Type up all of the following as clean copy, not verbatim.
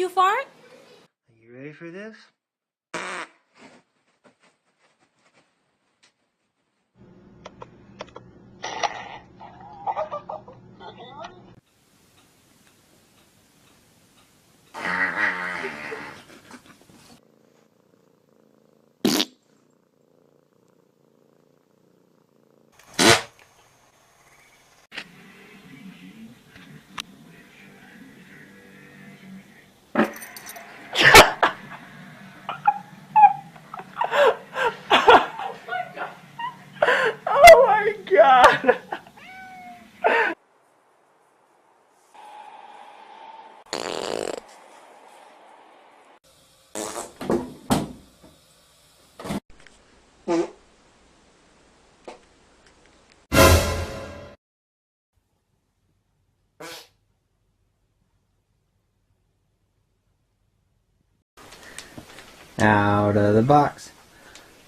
You fart? Are you ready for this? Oh my god! Out of the box.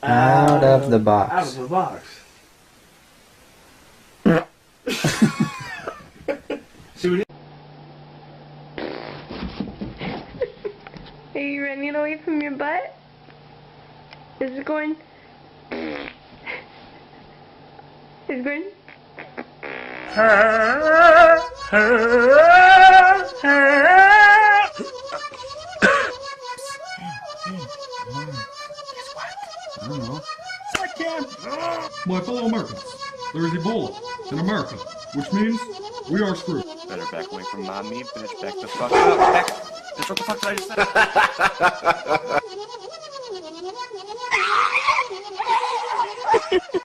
Out of the box. Out of the box. See what Are you running away from your butt? Is it going? Is it going? My fellow Americans, there is Ebola in America, which means we are screwed. Better back away from mommy, bitch. Back the fuck up. Back. That's what the fuck did I just say?